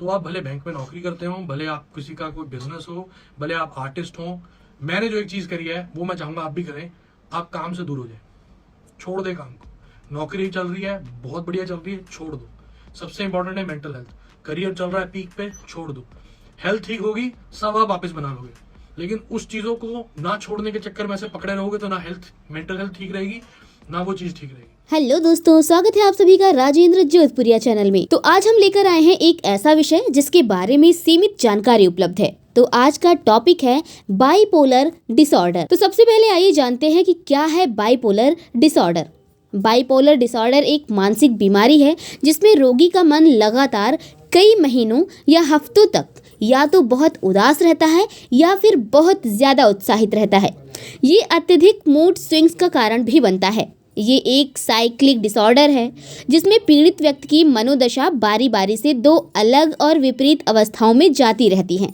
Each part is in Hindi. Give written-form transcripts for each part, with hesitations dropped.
तो आप भले बैंक में नौकरी करते हो, भले आप किसी का कोई बिजनेस हो, भले आप आर्टिस्ट हो, मैंने जो एक चीज करी है वो मैं चाहूंगा आप भी करें। आप काम से दूर हो जाए, छोड़ दे काम को। नौकरी चल रही है, बहुत बढ़िया चल रही है, छोड़ दो। सबसे इंपॉर्टेंट है मेंटल हेल्थ। करियर चल रहा है पीक पे, छोड़ दो। हेल्थ ठीक होगी, सब आप वापस बना लोगे। लेकिन उस चीजों को ना छोड़ने के चक्कर में से पकड़े रहोगे तो ना हेल्थ, मेंटल हेल्थ ठीक रहेगी, ना वो चीज ठीक रहेगी। हेलो दोस्तों, स्वागत है आप सभी का राजेंद्र जोधपुरिया चैनल में। तो आज हम लेकर आए हैं एक ऐसा विषय जिसके बारे में सीमित जानकारी उपलब्ध है। तो आज का टॉपिक है बाइपोलर डिसऑर्डर। तो सबसे पहले आइए जानते हैं कि क्या है बाइपोलर डिसऑर्डर। बाइपोलर डिसऑर्डर एक मानसिक बीमारी है जिसमें रोगी का मन लगातार कई महीनों या हफ्तों तक या तो बहुत उदास रहता है या फिर बहुत ज्यादा उत्साहित रहता है। ये अत्यधिक मूड स्विंग्स का कारण भी बनता है। ये एक साइक्लिक डिसऑर्डर है जिसमें पीड़ित व्यक्ति की मनोदशा बारी बारी से दो अलग और विपरीत अवस्थाओं में जाती रहती है।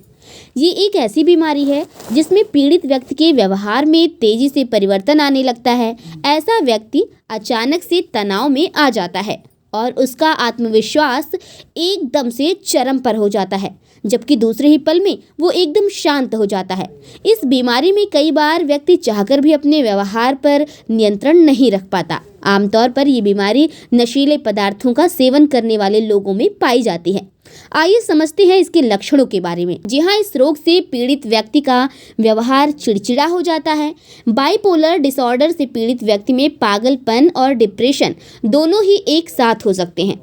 ये एक ऐसी बीमारी है जिसमें पीड़ित व्यक्ति के व्यवहार में तेजी से परिवर्तन आने लगता है। ऐसा व्यक्ति अचानक से तनाव में आ जाता है और उसका आत्मविश्वास एकदम से चरम पर हो जाता है, जबकि दूसरे ही पल में वो एकदम शांत हो जाता है। इस बीमारी में कई बार व्यक्ति चाहकर भी अपने व्यवहार पर नियंत्रण नहीं रख पाता। आमतौर पर ये बीमारी नशीले पदार्थों का सेवन करने वाले लोगों में पाई जाती है। आइए समझते हैं इसके लक्षणों के बारे में। जी हाँ, इस रोग से पीड़ित व्यक्ति का व्यवहार चिड़चिड़ा हो जाता है। बाइपोलर डिसऑर्डर से पीड़ित व्यक्ति में पागलपन और डिप्रेशन दोनों ही एक साथ हो सकते हैं।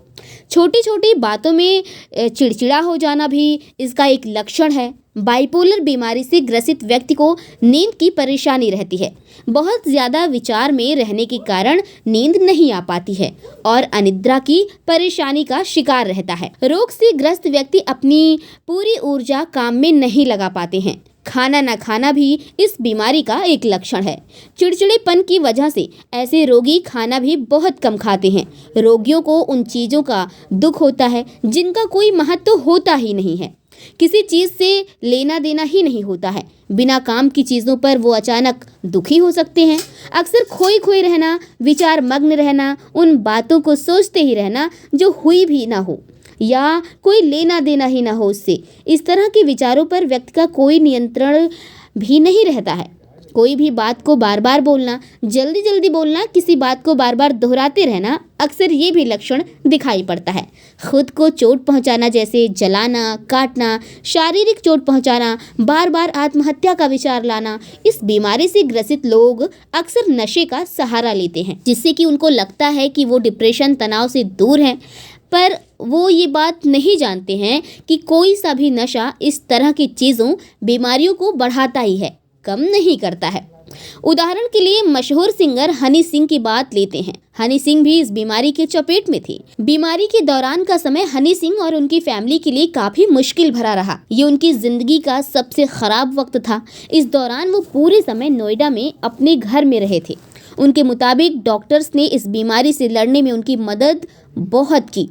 छोटी छोटी बातों में चिड़चिड़ा हो जाना भी इसका एक लक्षण है। बाइपोलर बीमारी से ग्रसित व्यक्ति को नींद की परेशानी रहती है। बहुत ज़्यादा विचार में रहने के कारण नींद नहीं आ पाती है और अनिद्रा की परेशानी का शिकार रहता है। रोग से ग्रस्त व्यक्ति अपनी पूरी ऊर्जा काम में नहीं लगा पाते हैं। खाना न खाना भी इस बीमारी का एक लक्षण है। चिड़चिड़ेपन की वजह से ऐसे रोगी खाना भी बहुत कम खाते हैं। रोगियों को उन चीज़ों का दुख होता है जिनका कोई महत्व होता ही नहीं है। किसी चीज़ से लेना देना ही नहीं होता है। बिना काम की चीज़ों पर वो अचानक दुखी हो सकते हैं। अक्सर खोई खोई रहना, विचार मग्न रहना, उन बातों को सोचते ही रहना जो हुई भी ना हो या कोई लेना देना ही ना हो उससे। इस तरह के विचारों पर व्यक्ति का कोई नियंत्रण भी नहीं रहता है। कोई भी बात को बार बार बोलना, जल्दी जल्दी बोलना, किसी बात को बार बार दोहराते रहना, अक्सर ये भी लक्षण दिखाई पड़ता है। खुद को चोट पहुंचाना जैसे जलाना, काटना, शारीरिक चोट पहुंचाना, बार बार आत्महत्या का विचार लाना। इस बीमारी से ग्रसित लोग अक्सर नशे का सहारा लेते हैं जिससे कि उनको लगता है कि वो डिप्रेशन, तनाव से दूर हैं, पर वो ये बात नहीं जानते हैं कि कोई सा भी नशा इस तरह की चीज़ों, बीमारियों को बढ़ाता ही है, कम नहीं करता है। उदाहरण के लिए मशहूर सिंगर हनी सिंह की बात लेते हैं। हनी सिंह भी इस बीमारी के चपेट में थे। बीमारी के दौरान का समय हनी सिंह और उनकी फैमिली के लिए काफी मुश्किल भरा रहा। ये उनकी जिंदगी का सबसे खराब वक्त था। इस दौरान वो पूरे समय नोएडा में अपने घर में रहे थे। उनके मुताबिक डॉक्टर्स ने इस बीमारी से लड़ने में उनकी मदद बहुत की।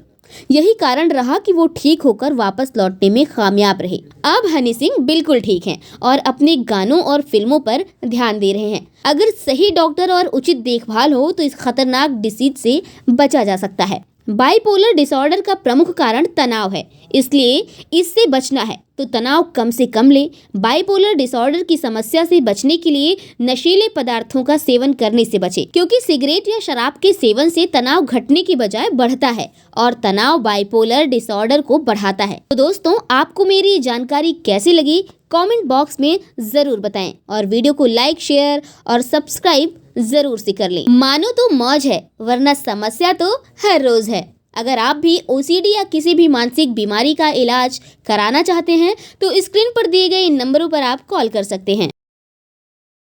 यही कारण रहा कि वो ठीक होकर वापस लौटने में कामयाब रहे। अब हनी सिंह बिल्कुल ठीक हैं और अपने गानों और फिल्मों पर ध्यान दे रहे हैं। अगर सही डॉक्टर और उचित देखभाल हो तो इस खतरनाक डिसीज से बचा जा सकता है। बाइपोलर डिसऑर्डर का प्रमुख कारण तनाव है, इसलिए इससे बचना है तो तनाव कम से कम ले। बाइपोलर डिसऑर्डर की समस्या से बचने के लिए नशीले पदार्थों का सेवन करने से बचें, क्योंकि सिगरेट या शराब के सेवन से तनाव घटने की बजाय बढ़ता है और तनाव बाइपोलर डिसऑर्डर को बढ़ाता है। तो दोस्तों, आपको मेरी जानकारी कैसी लगी कमेंट बॉक्स में ज़रूर बताएं और वीडियो को लाइक, शेयर और सब्सक्राइब ज़रूर से कर लें। मानो तो मौज है, वरना समस्या तो हर रोज़ है। अगर आप भी ओसीडी या किसी भी मानसिक बीमारी का इलाज कराना चाहते हैं तो स्क्रीन पर दिए गए इन नंबरों पर आप कॉल कर सकते हैं।